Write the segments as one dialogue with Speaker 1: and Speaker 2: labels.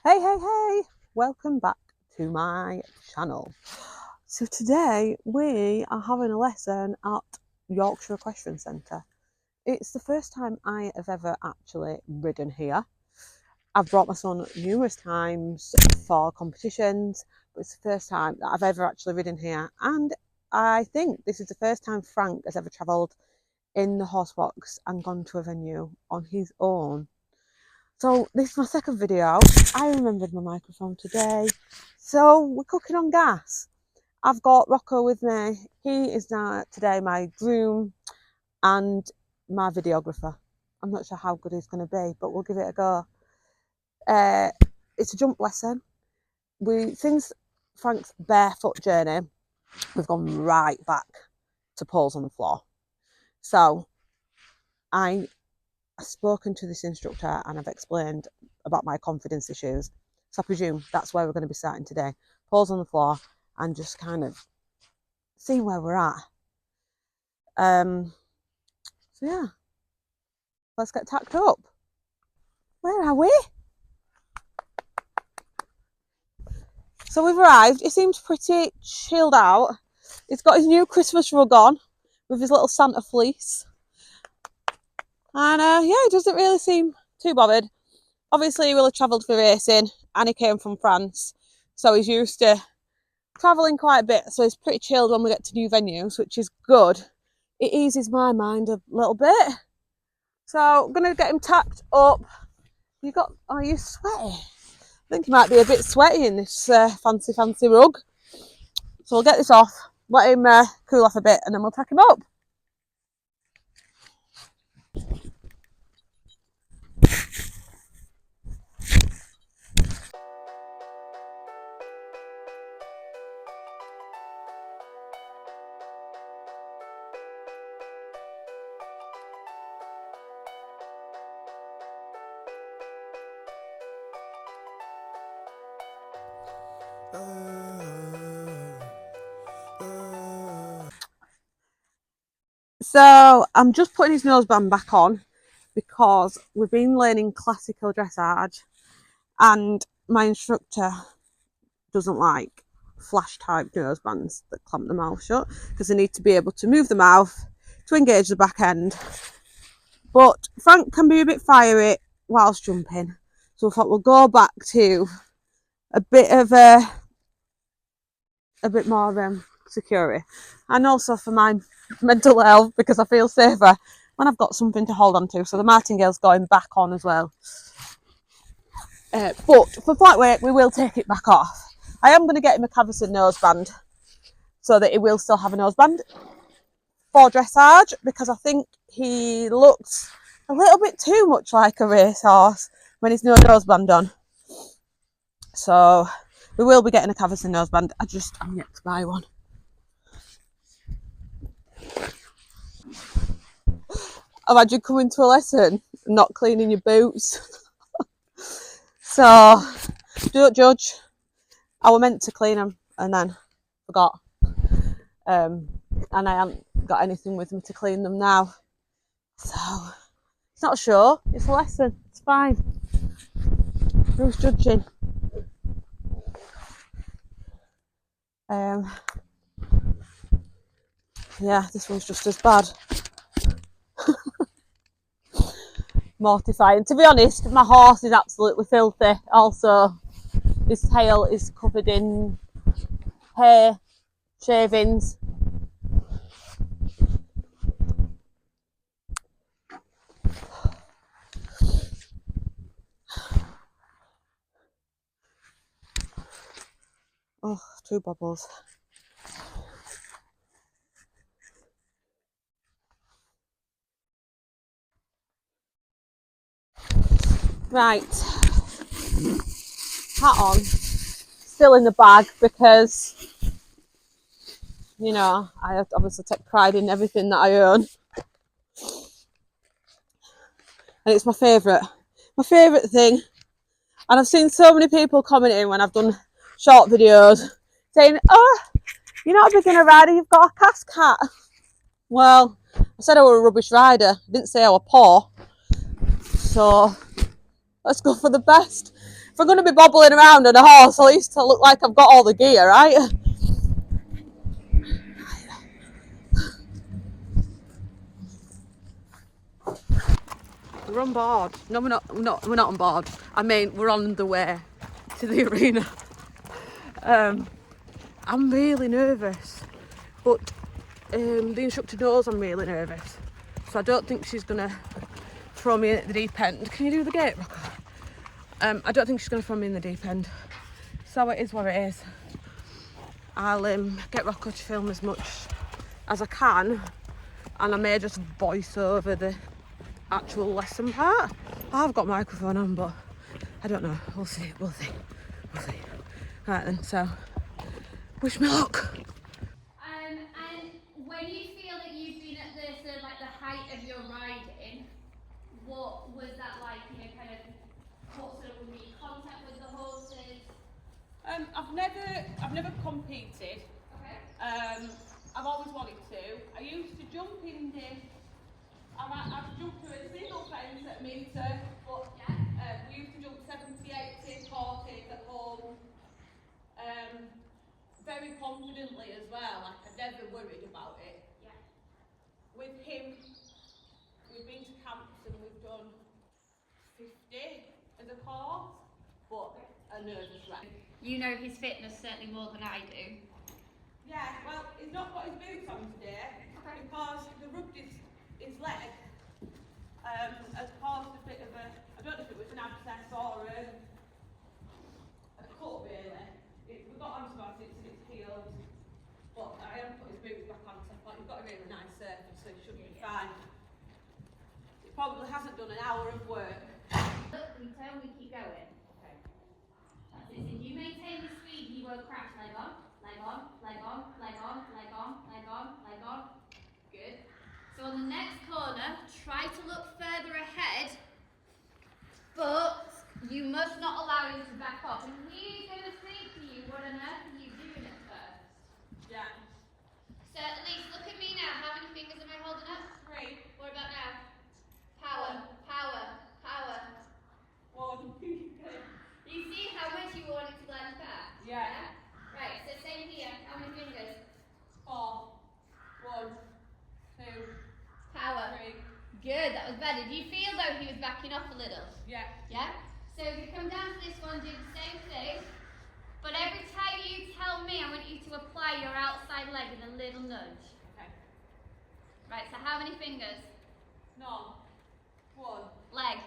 Speaker 1: Hey, welcome back to my channel. So today we are having a lesson at Yorkshire Equestrian Centre. It's the first time I have ever actually ridden here. I've brought my son numerous times for competitions, but it's the first time that I've ever actually ridden here, and I think this is the first time Frank has ever travelled in the horse box and gone to a venue on his own. So this is my second video. I remembered my microphone today. So we're cooking on gas. I've got Rocco with me. He is now today my groom and my videographer. I'm not sure how good he's going to be, but we'll give it a go. It's a jump lesson. Since Frank's barefoot journey, we've gone right back to poles on the floor. So I've spoken to this instructor and I've explained about my confidence issues. So I presume that's where we're going to be starting today. Poles on the floor and just kind of see where we're at. So yeah, let's get tacked up. Where are we? So we've arrived. He seems pretty chilled out. He's got his new Christmas rug on with his little Santa fleece. And yeah, he doesn't really seem too bothered. Obviously, he will have travelled for racing and he came from France. So he's used to travelling quite a bit. So he's pretty chilled when we get to new venues, which is good. It eases my mind a little bit. So I'm going to get him tacked up. Are you sweaty? I think he might be a bit sweaty in this fancy rug. So we'll get this off, let him cool off a bit, and then we'll tack him up. So I'm just putting his noseband back on because we've been learning classical dressage and my instructor doesn't like flash type nosebands that clamp the mouth shut because they need to be able to move the mouth to engage the back end. But Frank can be a bit fiery whilst jumping, so I thought we'll go back to a bit more security, and also for my mental health because I feel safer when I've got something to hold on to. So the martingale's going back on as well. But for flight weight, we will take it back off. I am going to get him a Cavesson noseband so that he will still have a noseband for dressage because I think he looks a little bit too much like a racehorse when he's no noseband on. So we will be getting a Cavesson noseband. I'm yet to buy one. Imagine coming to a lesson and not cleaning your boots. So don't judge. I was meant to clean them and then forgot. And I haven't got anything with me to clean them now. So it's not a show, it's a lesson. It's fine. Who's judging? Yeah, this one's just as bad. Mortifying. To be honest, my horse is absolutely filthy. Also, his tail is covered in hair, shavings. Oh, two bubbles. Right, hat on, still in the bag because, you know, I obviously take pride in everything that I own. And it's my favourite thing. And I've seen so many people commenting when I've done short videos saying, oh, you're not a beginner rider, you've got a casque hat. Well, I said I were a rubbish rider. I didn't say I were poor. So let's go for the best. if I'm going to be bobbling around on a horse, at least to look like I've got all the gear, right? We're on board. No, we're not on board. I mean, we're on the way to the arena. I'm really nervous, but the instructor knows I'm really nervous, so I don't think she's gonna throw me in at the deep end. Can you do the gate, Rocco? I don't think she's gonna throw me in the deep end, so it is what it is. I'll get Rocco to film as much as I can, and I may just voice over the actual lesson part. I've got my microphone on, but I don't know. We'll see. Right then, so wish me luck.
Speaker 2: And when you feel that you've been at the sort of like the height of your riding, what was that like? You know, kind of what sort of would be contact with the horses?
Speaker 1: I've never competed.
Speaker 2: Okay.
Speaker 1: I've always wanted to. I used to jump in the. I've jumped to a single fence at a metre, but we used to jump 70, 80, 40 at home. Very confidently as well, like I never worried about it.
Speaker 2: Yeah.
Speaker 1: With him, we've been to camps and we've done 50 as a course, but a nervous wreck.
Speaker 2: You know his fitness certainly more than I do.
Speaker 1: Yeah, well, he's not got his boots on today because the rubbed his leg has caused a bit of a, I don't know if it was an abscess or a cut really. We've got antibiotics and it's healed, but I haven't put his boots back on, so I thought he's got a really nice surface, so he should be fine. He probably hasn't done an hour of work.
Speaker 2: Look, we turn, we keep going. Okay. That's it. So if you maintain the speed, you won't crash. Leg on, leg on, leg on, leg on, leg on, leg on, leg on. Good. So on the next corner, try to look further ahead, but you must not allow him to back off. And he's going to say to you, what on earth are you doing at first?
Speaker 1: Yeah.
Speaker 2: So at least look at me now. How many fingers am I holding up?
Speaker 1: 3.
Speaker 2: What about now? Power, power, power.
Speaker 1: 1.
Speaker 2: You see how much you want it to blend back?
Speaker 1: Yeah.
Speaker 2: Right, so same here. How many fingers?
Speaker 1: 4. 1. 2.
Speaker 2: Power.
Speaker 1: 3.
Speaker 2: Good, that was better. Do you feel though he was backing off a little?
Speaker 1: Yeah.
Speaker 2: Yeah? So if you come down to this one, do the same thing. But every time you tell me, I want you to apply your outside leg with a little nudge.
Speaker 1: Okay.
Speaker 2: Right, so how many fingers?
Speaker 1: None. 1.
Speaker 2: Leg.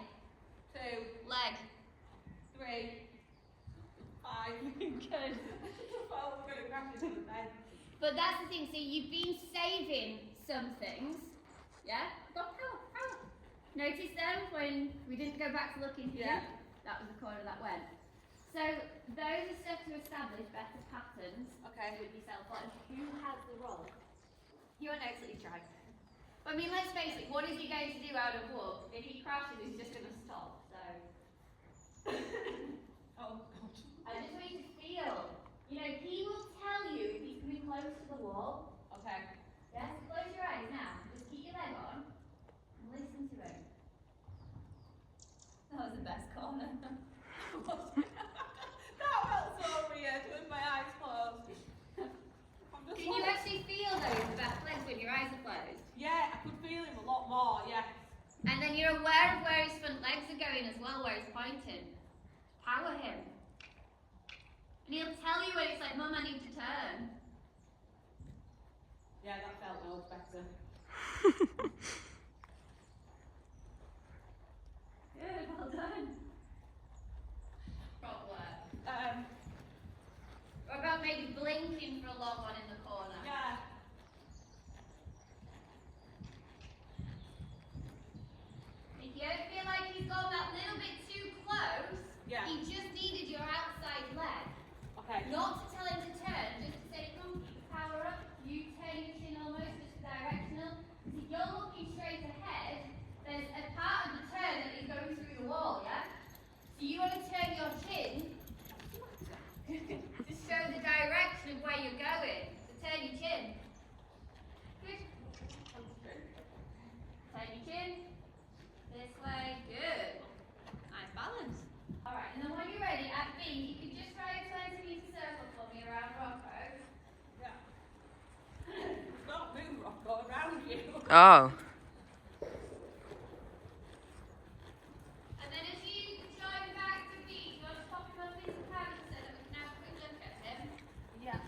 Speaker 1: 2.
Speaker 2: Leg.
Speaker 1: 3. 5.
Speaker 2: Good.
Speaker 1: Oh, I'm going to crash into the bed.
Speaker 2: But that's the thing, so you've been saving some things. Yeah? Go, power, power. Notice then when we didn't go back to looking here, that was the corner that went. So those are stuff to establish better patterns with yourself. Like who has the role? You won't actually try. But I mean, let's face it, what is he going to do out of walk? If he crashes, he's just going to stop. So
Speaker 1: Oh, God.
Speaker 2: I just want you to feel. You know, he will tell you if he's coming close to the wall.
Speaker 1: Okay.
Speaker 2: Yes, close your eyes now. Just keep your leg on and listen to him. That was the best corner.
Speaker 1: That felt so weird with my eyes closed.
Speaker 2: Can you actually feel those back legs when your eyes are closed?
Speaker 1: Yeah, I could feel him a lot more, yeah.
Speaker 2: And then you're aware of where his front legs are going as well, where he's pointing. Power him. And he'll tell you when it's like, Mum, I need to turn.
Speaker 1: Yeah, that felt loads better.
Speaker 2: Good, well done. Prop work. What about maybe blinking for a long one in the corner?
Speaker 1: Yeah.
Speaker 2: If you don't feel like he's gone that little bit too close, he just needed your outside leg.
Speaker 1: Okay.
Speaker 2: Not to tell him to turn, just to say, come, power up, you turn your chin almost, just directional. If you're looking straight ahead, there's a part of the turn that is going through the wall, yeah? So you want to turn your chin to show the direction of where you're going. So turn your chin. Good. Turn your chin. This way. Good. Nice balance. Alright, and then when you're ready,
Speaker 3: Oh.
Speaker 2: And then as you join back to Pete, you want to pop him up into the camera so that we can have a quick look at him.
Speaker 1: Yeah.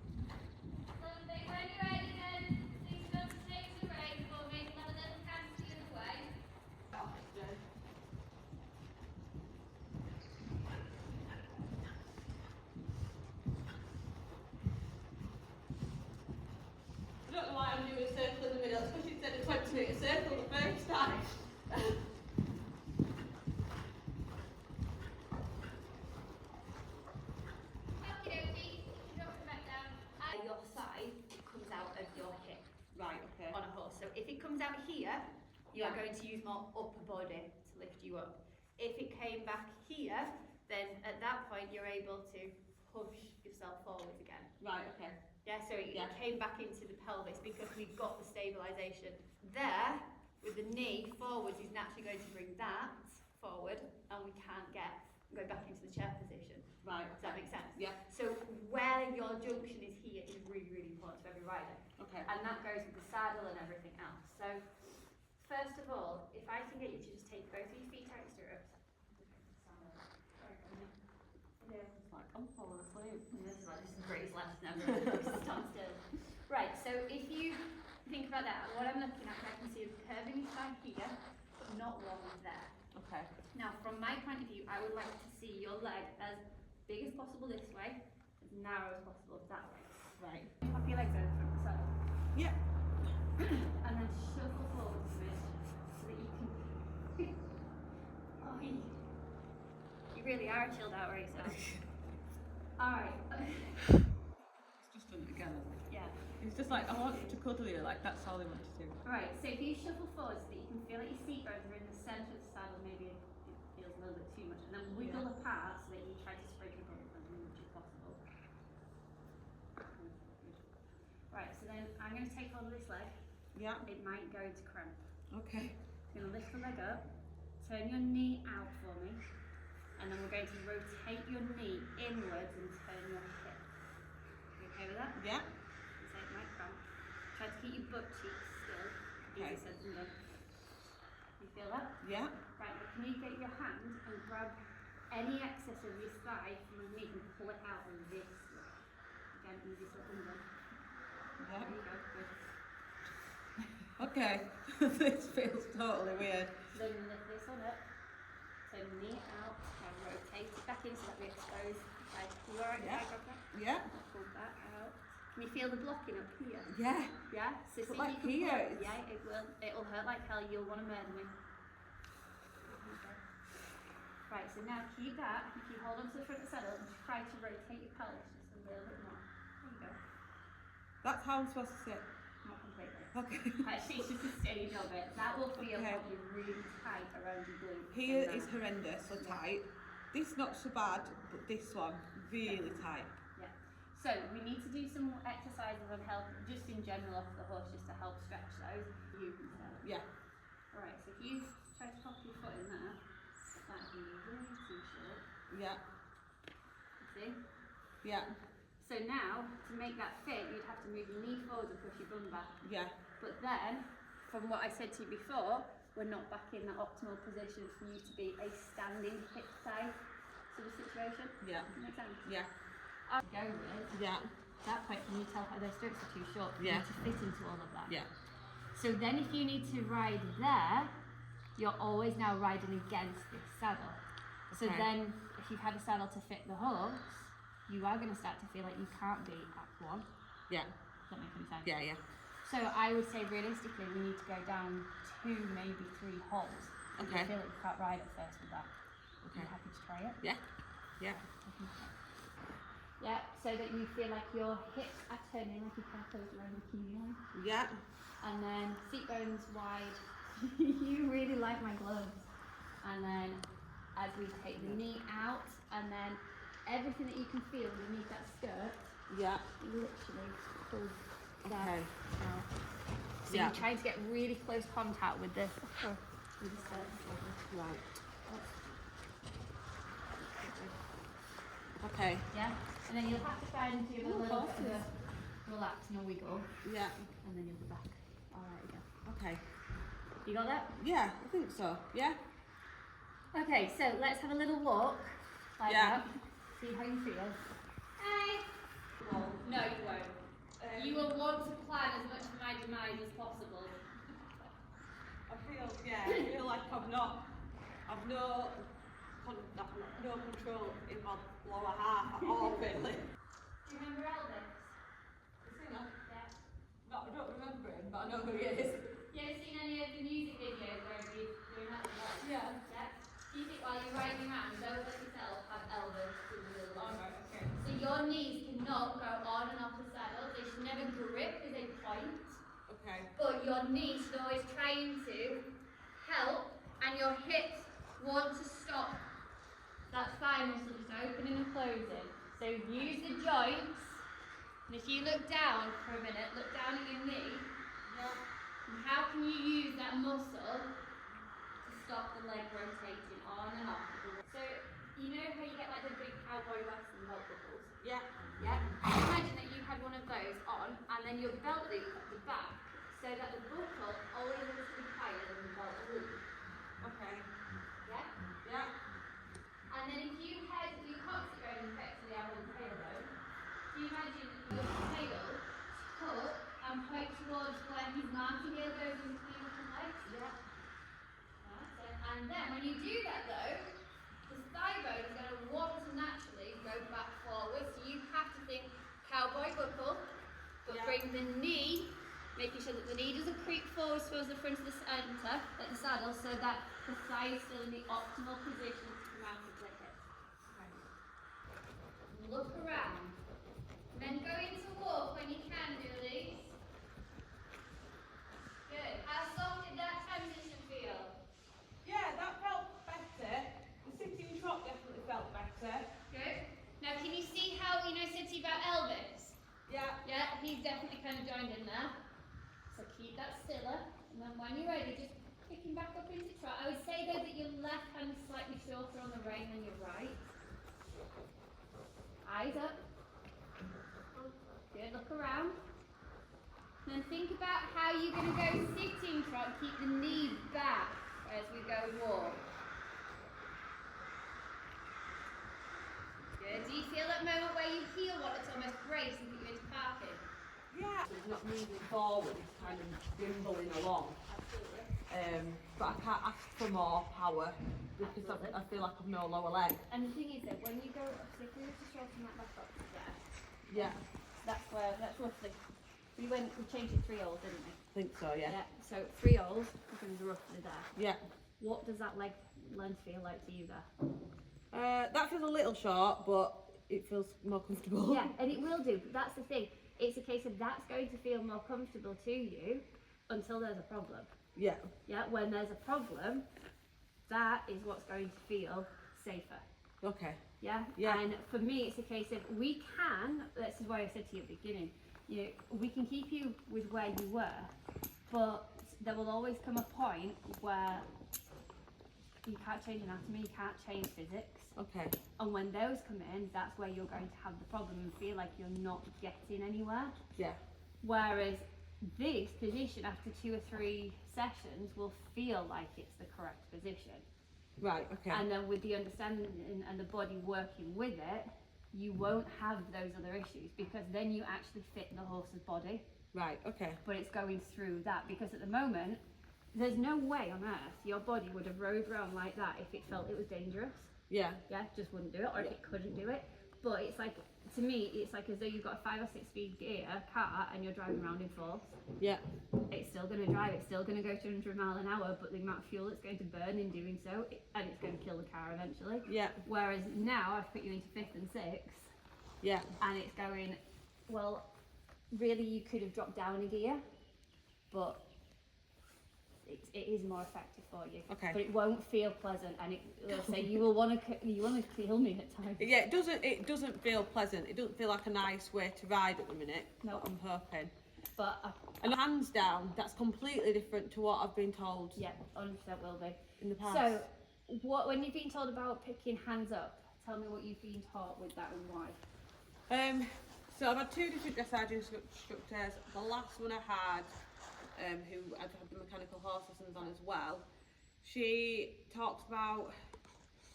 Speaker 2: Lovely. When you're ready then, please don't take the reins for me. Have a little cast the other way.
Speaker 1: I don't know why I'm doing a circle in the middle, especially instead of 20-metre circle the first time.
Speaker 2: Okey-dokey. Drop him back down. Your thigh comes out of your hip
Speaker 1: Right, okay.
Speaker 2: on a horse. So if it comes out here, you are
Speaker 1: Yeah.
Speaker 2: going to use more upper body to lift you up. If it came back here, then at that point you're able to push yourself forwards again.
Speaker 1: Right, okay.
Speaker 2: Yeah, so it
Speaker 1: Yeah.
Speaker 2: came back into the pelvis because we've got the stabilisation. There, with the knee forwards, is naturally going to bring that forward, and we can't go back into the chair position.
Speaker 1: Right,
Speaker 2: Does that make sense?
Speaker 1: Yeah.
Speaker 2: So where your junction is here is really, really important to every rider.
Speaker 1: Okay.
Speaker 2: And that goes with the saddle and everything else. So, first of all, if I can get you to just take both of your feet out of stirrups.
Speaker 1: It's like, I'm falling asleep.
Speaker 2: This is like the greatest lesson ever. Stand still. Right, so if you think about that, what I'm looking at, I can see a curve in your thigh here, but not one there.
Speaker 1: Okay.
Speaker 2: Now, from my point of view, I would like to see your leg as big as possible this way, as narrow as possible that way.
Speaker 1: Right.
Speaker 2: Pop your legs over from the saddle.
Speaker 1: Yeah.
Speaker 2: And then shuffle forward a bit so that you can. Oh, you really are a chilled out racer. Alright.
Speaker 1: It's just done it again, hasn't it?
Speaker 2: Yeah.
Speaker 1: It's just like, I want to cuddle you, like that's all they want to do.
Speaker 2: Alright, so if you shuffle forward so that you can feel that your seat bones are in the centre of the saddle, maybe it feels a little bit too much, and then wiggle apart so that you try to spread your bum as much as possible. Right, so then I'm going to take hold of this leg.
Speaker 1: Yeah.
Speaker 2: It might go into cramp.
Speaker 1: Okay.
Speaker 2: I'm going to lift the leg up, turn your knee out for me, and then we're going to rotate your knee inwards and turn your hip. You okay with that?
Speaker 1: Yeah.
Speaker 2: So it might cramp. Try to keep your butt cheeks still.
Speaker 1: Okay.
Speaker 2: Easier said than done. You feel that?
Speaker 1: Yeah.
Speaker 2: Right, now can you get your hand and grab any excess of your thigh from your knee and pull it out of this way? Again, easy said than done.
Speaker 1: Yeah.
Speaker 2: There you go, good.
Speaker 1: Okay. This feels totally weird.
Speaker 2: So then lift this one up, turn the knee out, and rotate it back in so that we expose. Right, you alright?
Speaker 1: Yeah.
Speaker 2: Grab that?
Speaker 1: Yeah.
Speaker 2: Pull that out. Can you feel the blocking up here?
Speaker 1: Yeah.
Speaker 2: Yeah? So
Speaker 1: But
Speaker 2: see
Speaker 1: like
Speaker 2: if you can
Speaker 1: here,
Speaker 2: pull-
Speaker 1: it's-
Speaker 2: Yeah, it will. It'll hurt like hell. You'll want to murder me. Right, so now keep that. If you hold onto the front of the saddle and try to rotate your pelvis just a little bit more. There you go.
Speaker 1: That's how I'm supposed to sit.
Speaker 2: Not completely.
Speaker 1: Okay.
Speaker 2: Actually, it's just a stage of it. That will feel
Speaker 1: Okay.
Speaker 2: probably really tight around your glutes.
Speaker 1: Here
Speaker 2: and
Speaker 1: is
Speaker 2: that.
Speaker 1: horrendously tight. This not so bad, but this one really tight.
Speaker 2: Yeah. So we need to do some exercises on help, just in general off the horse, just to help stretch those. You can tell.
Speaker 1: Yeah.
Speaker 2: Alright, so if you try to pop your foot in there, that'd be way too short.
Speaker 1: Yeah.
Speaker 2: See?
Speaker 1: Yeah.
Speaker 2: So now, to make that fit, you'd have to move your knee forward and push your bum back.
Speaker 1: Yeah.
Speaker 2: But then, from what I said to you before, we're not back in that optimal position for you to be a standing hip thigh sort of situation.
Speaker 1: Yeah.
Speaker 2: Make sense?
Speaker 1: Yeah.
Speaker 2: Go with
Speaker 1: Yeah.
Speaker 2: that point. Can you tell how those stirrups are too short for
Speaker 1: Yeah.
Speaker 2: you to fit into all of that?
Speaker 1: Yeah.
Speaker 2: So then, if you need to ride there, you're always now riding against this saddle. So
Speaker 1: Okay.
Speaker 2: then, if you've had a saddle to fit the horse, you are going to start to feel like you can't be at one.
Speaker 1: Yeah.
Speaker 2: Does that make any sense?
Speaker 1: Yeah. Yeah.
Speaker 2: So I would say realistically, we need to go down 2, maybe 3 holes.
Speaker 1: Okay.
Speaker 2: I feel like you can't ride at first with that. Are
Speaker 1: Okay.
Speaker 2: you happy to try it?
Speaker 1: Yeah. Yeah.
Speaker 2: Yeah, so that you feel like your hips are turning, like your calves around the kneeline.
Speaker 1: Yeah.
Speaker 2: And then seat bones wide. You really like my gloves. And then as we take the knee out, and then everything that you can feel underneath that skirt,
Speaker 1: Yeah.
Speaker 2: literally pull that
Speaker 1: Okay.
Speaker 2: out. So
Speaker 1: Yeah.
Speaker 2: you're trying to get really close contact with the with a certain level.
Speaker 1: Right. Okay.
Speaker 2: Yeah? And then you'll have to find give a little bit of a relax and a wiggle.
Speaker 1: Yeah.
Speaker 2: And then you'll be back. Alright again.
Speaker 1: Okay.
Speaker 2: You got that?
Speaker 1: Yeah, I think so. Yeah.
Speaker 2: Okay, so let's have a little walk. Like
Speaker 1: Yeah.
Speaker 2: that. See how you feel. Hey!
Speaker 1: Well,
Speaker 2: No, you won't. You will want to plan as much of my demise as possible.
Speaker 1: I feel like I've no control in my lower half at all, really.
Speaker 2: Do you remember Elvis?
Speaker 1: The singer?
Speaker 2: Yeah.
Speaker 1: No, I don't remember him, but I know who he is.
Speaker 2: You ever seen any of the music videos where he's doing that?
Speaker 1: Yeah.
Speaker 2: Yeah. Do you think while you're riding around, don't let yourself have Elvis in the middle?
Speaker 1: Alright, okay.
Speaker 2: So your knees cannot go on and off the saddle. They should never grip as they point.
Speaker 1: Okay.
Speaker 2: But your knees should always trying to help, and your hips want to stop. That thigh muscle just opening and closing. So use the joints, and if you look down for a minute, look down at your knee.
Speaker 1: Yeah.
Speaker 2: And how can you use that muscle to stop the leg rotating on and off? So you know how you get like the big cowboy western belt buckles?
Speaker 1: Yeah.
Speaker 2: Yeah. Imagine that you had one of those on, and then your belt loop at the back, so that the buckle always has to be higher than the belt loop.
Speaker 1: Okay.
Speaker 2: Yeah.
Speaker 1: Yeah.
Speaker 2: And then if you had your coccyx effectively out on the tailbone, do you imagine your tail tuck and point towards where his marking heel goes in between the legs?
Speaker 1: Yeah.
Speaker 2: That's it. And then when you do that though, the thigh bone is going to want to naturally go back forward. So you have to think cowboy buckle, but
Speaker 1: Yeah.
Speaker 2: bring the knee, making sure that the knee doesn't creep forward towards the front of the centre, like the saddle, so that the thigh is still in the optimal position to come out of the hip. Look around. And then go into walk when you can, Doolies. Good. How soft did that transition feel?
Speaker 1: Yeah, that felt better. The sitting trot definitely felt better.
Speaker 2: Good. Now can you see how I said to you about Elvis?
Speaker 1: Yeah.
Speaker 2: Yeah, he's definitely kind of joined in there. So keep that stiller. And then when you're ready, just pick him back up into trot. I would say though that your left hand is slightly shorter on the rein than your right. Eyes up. Good, look around. And then think about how you're going to go sitting trot. Keep the knee back as we go walk. Good. Do you feel that moment where you heel want it to almost brace and put you into parking?
Speaker 1: Yeah. It's not moving forward, it's kind of gimbling along.
Speaker 2: Absolutely.
Speaker 1: But I can't ask for more power because I feel like I've no lower leg.
Speaker 2: And the thing is that when you go up, so if we were to shorten that back up to there,
Speaker 1: Yeah.
Speaker 2: that's roughly, we changed it 3 holes, didn't we?
Speaker 1: I think so, yeah.
Speaker 2: So 3 holes becomes roughly there.
Speaker 1: Yeah.
Speaker 2: What does that leg length feel like to you there?
Speaker 1: That feels a little short, but it feels more comfortable.
Speaker 2: Yeah, and it will do, but that's the thing. It's a case of that's going to feel more comfortable to you until there's a problem.
Speaker 1: Yeah.
Speaker 2: Yeah, when there's a problem, that is what's going to feel safer.
Speaker 1: Okay.
Speaker 2: Yeah?
Speaker 1: Yeah.
Speaker 2: And for me, it's a case of we can, this is why I said to you at the beginning, we can keep you with where you were, but there will always come a point where you can't change anatomy, you can't change physics.
Speaker 1: Okay.
Speaker 2: And when those come in, that's where you're going to have the problem and feel like you're not getting anywhere.
Speaker 1: Yeah.
Speaker 2: Whereas this position after 2 or 3 sessions will feel like it's the correct position.
Speaker 1: Right, okay.
Speaker 2: And then with the understanding and the body working with it, you won't have those other issues because then you actually fit the horse's body.
Speaker 1: Right, okay.
Speaker 2: But it's going through that because at the moment, there's no way on earth your body would have rode around like that if it felt it was dangerous.
Speaker 1: Yeah.
Speaker 2: Yeah, just wouldn't do it, or if it couldn't do it. But it's like, to me, it's like as though you've got a 5 or 6 speed gear car and you're driving around in fourths.
Speaker 1: Yeah.
Speaker 2: It's still going to drive, it's still going to go 200 miles an hour, but the amount of fuel it's going to burn in doing so, and it's going to kill the car eventually.
Speaker 1: Yeah.
Speaker 2: Whereas now I've put you into 5th and 6th,
Speaker 1: Yeah.
Speaker 2: and it's going, well, really you could have dropped down a gear, but it is more effective for you.
Speaker 1: Okay.
Speaker 2: But it won't feel pleasant, and let's say you will want to kill me at times.
Speaker 1: Yeah, it doesn't feel pleasant. It doesn't feel like a nice way to ride at the minute.
Speaker 2: No.
Speaker 1: But I'm hoping.
Speaker 2: But
Speaker 1: And hands down, that's completely different to what I've been told
Speaker 2: yeah, 100% will be.
Speaker 1: in the past.
Speaker 2: So, when you've been told about picking hands up, tell me what you've been taught with that and why.
Speaker 1: So I've had two different dressage instructors. The last one I had, who I've had the mechanical horse lessons on as well, she talks about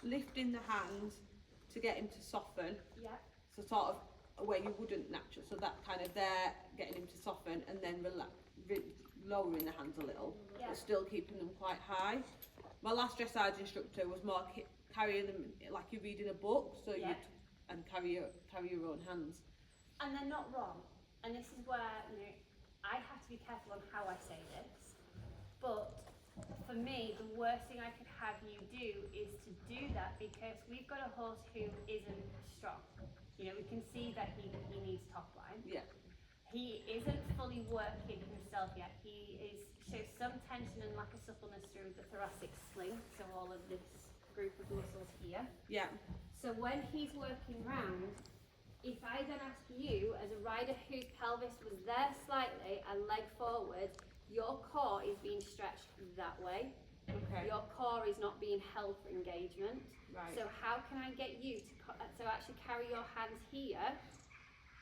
Speaker 1: lifting the hands to get him to soften.
Speaker 2: Yeah.
Speaker 1: So sort of where you wouldn't naturally, so that kind of there, getting him to soften, and then lowering the hands a little,
Speaker 2: Yeah.
Speaker 1: but still keeping them quite high. My last dressage instructor was more carrying them like you're reading a book, so
Speaker 2: Yeah.
Speaker 1: and carry your own hands.
Speaker 2: And they're not wrong. And this is where, I have to be careful on how I say this. But for me, the worst thing I could have you do is to do that because we've got a horse who isn't strong. We can see that he needs top line.
Speaker 1: Yeah.
Speaker 2: He isn't fully working himself yet. He shows some tension and lack of suppleness through the thoracic sling, so all of this group of muscles here.
Speaker 1: Yeah.
Speaker 2: So when he's working round, if I then ask you, as a rider whose pelvis was there slightly and leg forward, your core is being stretched that way.
Speaker 1: Okay.
Speaker 2: Your core is not being held for engagement.
Speaker 1: Right.
Speaker 2: So how can I get you to actually carry your hands here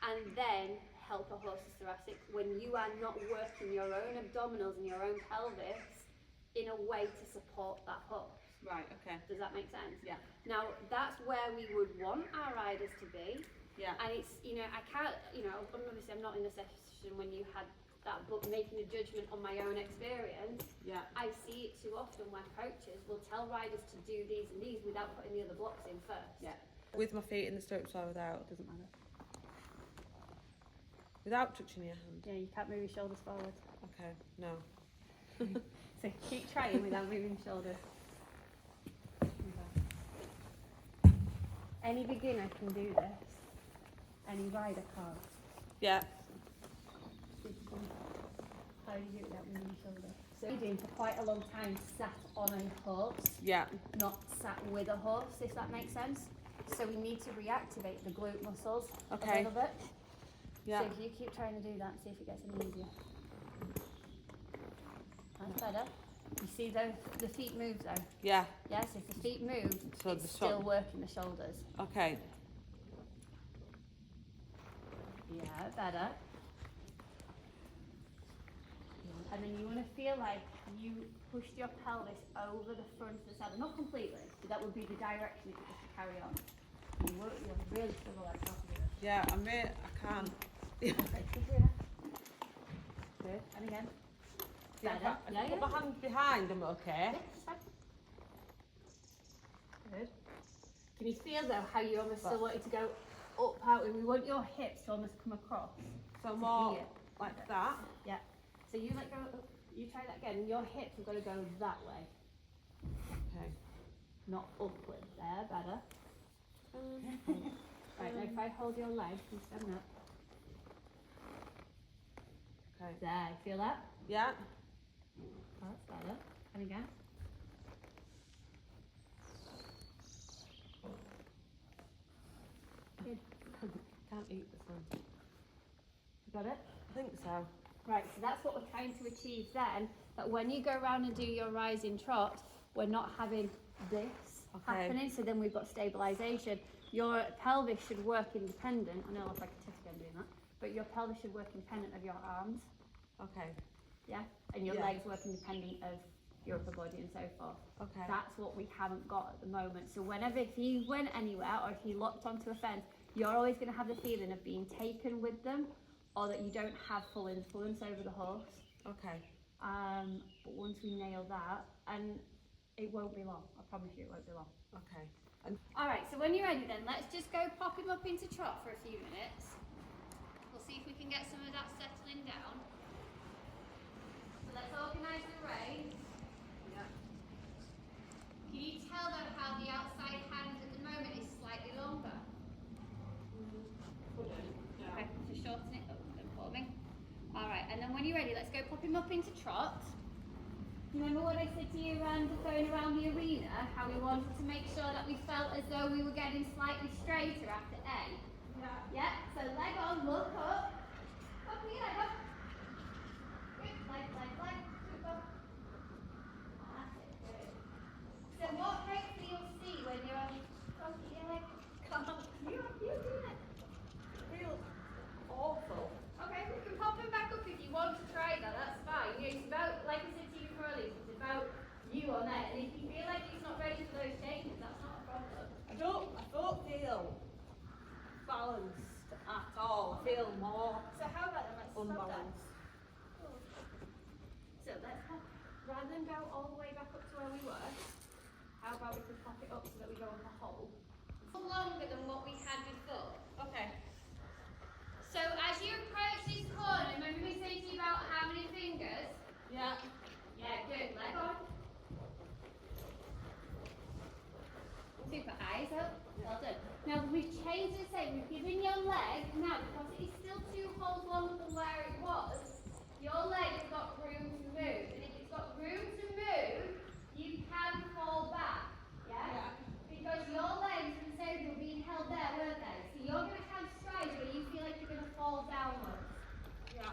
Speaker 2: and then help a horse's thoracic when you are not working your own abdominals and your own pelvis in a way to support that horse?
Speaker 1: Right, okay.
Speaker 2: Does that make sense?
Speaker 1: Yeah.
Speaker 2: Now, that's where we would want our riders to be.
Speaker 1: Yeah.
Speaker 2: And it's, I can't, obviously I'm not in a session when you had that, but making a judgment on my own experience,
Speaker 1: Yeah.
Speaker 2: I see it too often where coaches will tell riders to do these and these without putting the other blocks in first.
Speaker 1: Yeah. With my feet in the stirrups or without, doesn't matter. Without touching your hand.
Speaker 2: Yeah, you can't move your shoulders forward.
Speaker 1: Okay, no.
Speaker 2: So keep trying without moving your shoulders. Any beginner can do this. Any rider can't.
Speaker 1: Yeah.
Speaker 2: How do you do it without moving your shoulders? So you've been for quite a long time sat on a horse,
Speaker 1: Yeah.
Speaker 2: not sat with a horse, if that makes sense. So we need to reactivate the glute muscles a
Speaker 1: Okay.
Speaker 2: little bit.
Speaker 1: Yeah.
Speaker 2: So if you keep trying to do that, see if it gets any easier. That's better. You see the feet move though?
Speaker 1: Yeah.
Speaker 2: Yes, if the feet move,
Speaker 1: So
Speaker 2: it's
Speaker 1: the
Speaker 2: still
Speaker 1: shou-
Speaker 2: working the shoulders.
Speaker 1: Okay.
Speaker 2: Yeah, better. And then you want to feel like you pushed your pelvis over the front of the saddle. Not completely, but that would be the direction if it was to carry on. You'll really struggle like how to do it.
Speaker 1: Yeah, I can't.
Speaker 2: Okay, keep doing it. Good. And again.
Speaker 1: Yeah,
Speaker 2: Better.
Speaker 1: if I put my hand behind, I'm okay.
Speaker 2: Yeah, it's fine. Good. Can you feel though how you almost still want it to go up out? We want your hips to almost come across.
Speaker 1: So more
Speaker 2: Here.
Speaker 1: like that.
Speaker 2: Yeah. So you let go. You try that again. Your hips are going to go that way,
Speaker 1: Okay.
Speaker 2: not upward. There, better. Right. Now if I hold your leg, you stand up.
Speaker 1: Okay.
Speaker 2: There. Feel that?
Speaker 1: Yeah.
Speaker 2: That's better. And again. Good.
Speaker 1: Can't eat this one.
Speaker 2: You got it?
Speaker 1: I think so.
Speaker 2: Right, so that's what we're trying to achieve then, that when you go around and do your rising trot, we're not having this happening, so then we've got stabilisation. Your pelvis should work independent, I know I look like a tiff again doing that, but your pelvis should work independent of your arms,
Speaker 1: Okay.
Speaker 2: yeah? And your
Speaker 1: Yeah.
Speaker 2: legs work independent of your upper body and so forth.
Speaker 1: Okay.
Speaker 2: That's what we haven't got at the moment. So whenever, if you went anywhere or if you locked onto a fence, you're always going to have the feeling of being taken with them, or that you don't have full influence over the horse.
Speaker 1: Okay.
Speaker 2: But once we nail that, and it won't be long, I promise you it won't be long.
Speaker 1: Okay.
Speaker 2: Alright, so when you're ready then, let's just go pop him up into trot for a few minutes. We'll see if we can get some of that settling down. So let's organise the reins.
Speaker 1: Yeah.
Speaker 2: Can you tell though how the outside hand at the moment is slightly longer? Okay, so shorten it up then for me. Alright, and then when you're ready, let's go pop him up into trot. Remember what I said to you around going around the arena, how we wanted to make sure that we felt as though we were getting slightly straighter after A?
Speaker 1: Yeah.
Speaker 2: Yeah, so leg on, look up. Up with your leg up.
Speaker 1: feel more
Speaker 2: So how about then, let's stop that.
Speaker 1: unbalanced.
Speaker 2: So let's pop, rather than go all the way back up to where we were, how about we could pop it up so that we go on the hole? Longer than what we had before.
Speaker 1: Okay.
Speaker 2: So as you approach this corner, remember me saying to you about how many fingers?
Speaker 1: Yeah.
Speaker 2: Yeah, good. Leg on. Super. Eyes up. Well done. Now we've changed the same. We've given your leg, now because it is still 2 holes longer than where it was, your leg has got room to move. And if it's got room to move, you can fall back. Yeah? Because your legs and toes were being held there, weren't they? So you're going to have strides where you feel like you're going to fall downwards.
Speaker 1: Yeah.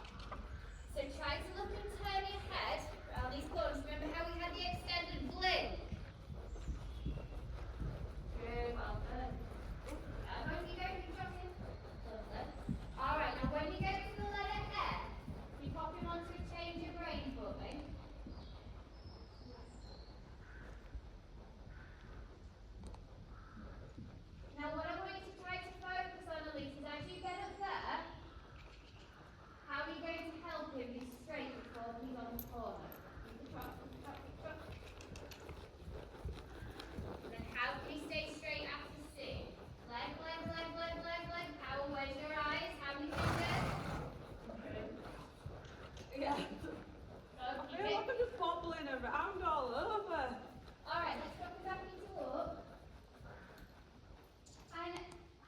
Speaker 2: So try to look and turn your head around these corners. Remember how we had the extended blink? Good, well done. When you go to drop in. Lovely. Alright, now when you go to the letter F, you pop him onto a change of brain for me. Now what I want you to try to focus on, Elise, is as you get up there, how are you going to help him be straight before he's on the corner? Keep the trot, keep the trot, keep the trot. And then how can he stay straight after C? Leg, leg, leg, leg, leg, leg. How, where's your eyes? How many fingers?
Speaker 1: Yeah.
Speaker 2: So
Speaker 1: I
Speaker 2: keep
Speaker 1: feel
Speaker 2: it.
Speaker 1: like I'm just bobbling around all over.
Speaker 2: Alright, let's drop it back into look. And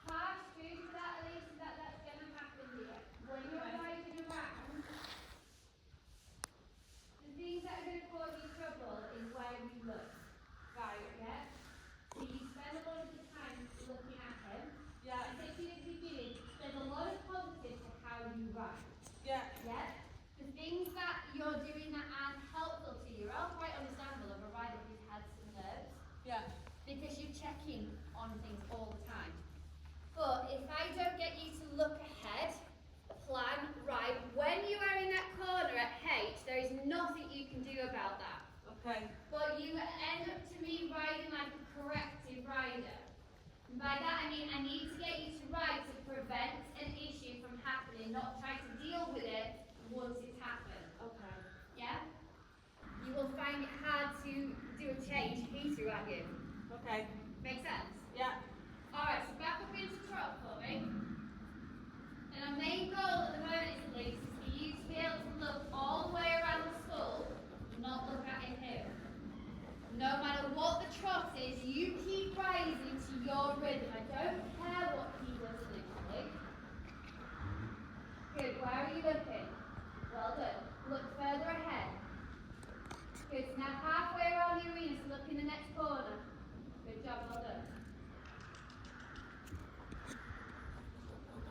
Speaker 2: harsh truth to that, Elise, is that that's going to happen here. When you're riding around, the things that are going to cause you trouble is where you look.
Speaker 1: Right.
Speaker 2: Yeah? So you spend a lot of the time looking at him.
Speaker 1: Yeah.
Speaker 2: Especially at the beginning, there's a lot of positives to how you ride.
Speaker 1: Yeah.
Speaker 2: Yeah? The things that you're doing that aren't helpful to you are all quite understandable of a rider who's had some nerves.
Speaker 1: Yeah.
Speaker 2: Because you're checking on things all the time. But if I don't get you to look ahead, plan, right, when you are in that corner at H, there is nothing you can do about that.
Speaker 1: Okay.
Speaker 2: But you end up to me riding like a corrective rider. And by that I mean I need to get you to ride to prevent an issue from happening, not try to deal with it once it's happened.
Speaker 1: Okay.
Speaker 2: Yeah? You will find it hard to do a change heater at you.
Speaker 1: Okay.
Speaker 2: Make sense?
Speaker 1: Yeah.
Speaker 2: Alright, so back up into trot for me. And our main goal at the moment is, Elise, is for you to be able to look all the way around the skull, not look at him here. No matter what the trot is, you keep rising to your rhythm. I don't care what he does initially. Good, where are you looking? Well done. Look further ahead. Good, so now halfway around the arena, so look in the next corner. Good job, well done.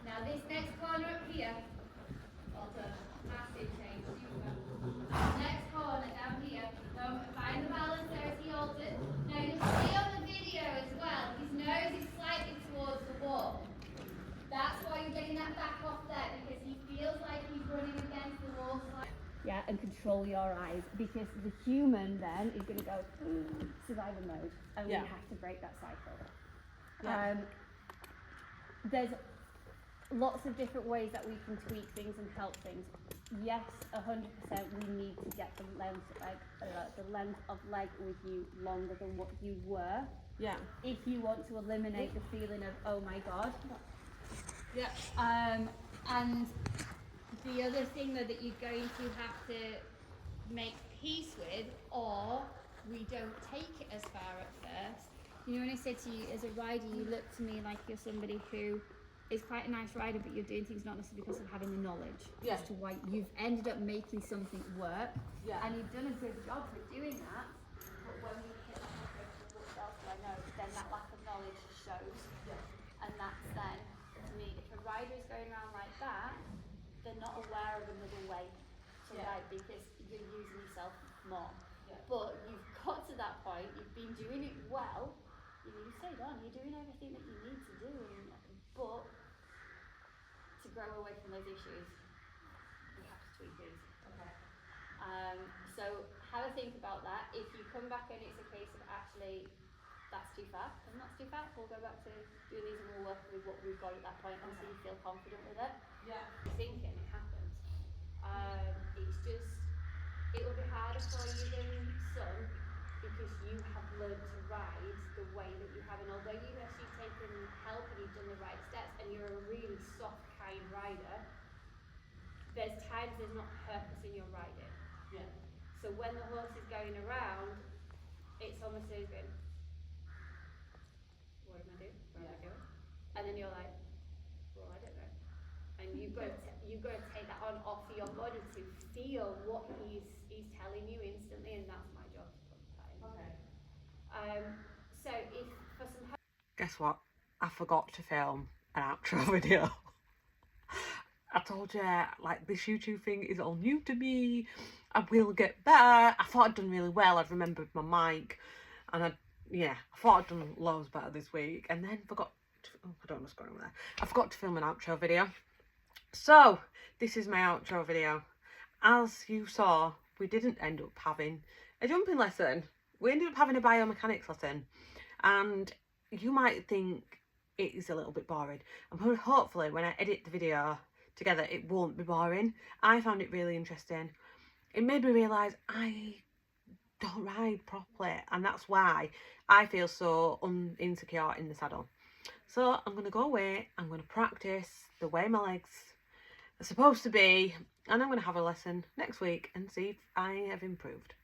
Speaker 2: Now this next corner up here, well done, massive change, super. Next corner down here, find the balance there as he altered. Now you'll see on the video as well, his nose is slightly towards the wall. That's why you're getting that back off there, because he feels like he's running against the wall slightly. Yeah, and control your eyes, because the human then is going to go survival mode, and
Speaker 1: Yeah.
Speaker 2: we have to break that cycle.
Speaker 1: Yeah.
Speaker 2: There's lots of different ways that we can tweak things and help things. Yes, 100% we need to get the length of leg with you longer than what you were.
Speaker 1: Yeah.
Speaker 2: If you want to eliminate the feeling of, oh my God.
Speaker 1: Yeah.
Speaker 2: And the other thing though that you're going to have to make peace with, or we don't take it as far at first. You know, when I said to you as a rider, you look to me like you're somebody who is quite a nice rider, but you're doing things not necessarily because of having the knowledge
Speaker 1: Yeah.
Speaker 2: as to why you've ended up making something work.
Speaker 1: Yeah.
Speaker 2: And you've done a good job for doing that. But when we hit that what else do I know? Then that lack of knowledge shows.
Speaker 1: Yeah.
Speaker 2: And that's then, to me, if a rider is going around like that, they're not aware of another way to
Speaker 1: Yeah.
Speaker 2: ride because you're using yourself more.
Speaker 1: Yeah.
Speaker 2: But you've got to that point, you've been doing it well, you stayed on, you're doing everything that you need to do, but to grow away from those issues, you have to tweak things.
Speaker 1: Okay.
Speaker 2: So have a think about that. If you come back and it's a case of actually that's too far, and that's too far, we'll go back to doing these and we'll work with what we've got at that point until you feel confident with it.
Speaker 1: Yeah.
Speaker 2: thinking, it happens. It's just, it will be harder for you than some because you have learned to ride the way that you have, and although you've actually taken help and you've done the right steps and you're a really soft, kind rider, there's times there's not purpose in your riding.
Speaker 1: Yeah.
Speaker 2: So when the horse is going around, it's almost as if, what am I doing? Where am I going? And then you're like, well, I don't know. And you've got to take that on off your body to feel what he's telling you instantly, and that's my job to put that in. Okay. So if for some.
Speaker 1: Guess what? I forgot to film an outro video. I told you, like, this YouTube thing is all new to me. I will get better. I thought I'd done really well. I'd remembered my mic, and I thought I'd done loads better this week, and then forgot to, I don't know what's going on there. I forgot to film an outro video. So this is my outro video. As you saw, we didn't end up having a jumping lesson. We ended up having a biomechanics lesson, and you might think it is a little bit boring. And hopefully when I edit the video together, it won't be boring. I found it really interesting. It made me realise I don't ride properly, and that's why I feel so insecure in the saddle. So I'm going to go away, I'm going to practice the way my legs are supposed to be, and I'm going to have a lesson next week and see if I have improved.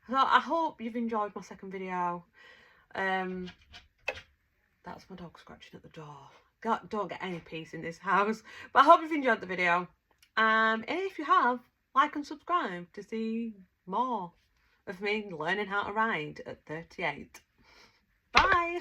Speaker 1: So I hope you've enjoyed my second video. That's my dog scratching at the door. Don't get any peace in this house. But I hope you've enjoyed the video. And if you have, like and subscribe to see more of me learning how to ride at 38. Bye!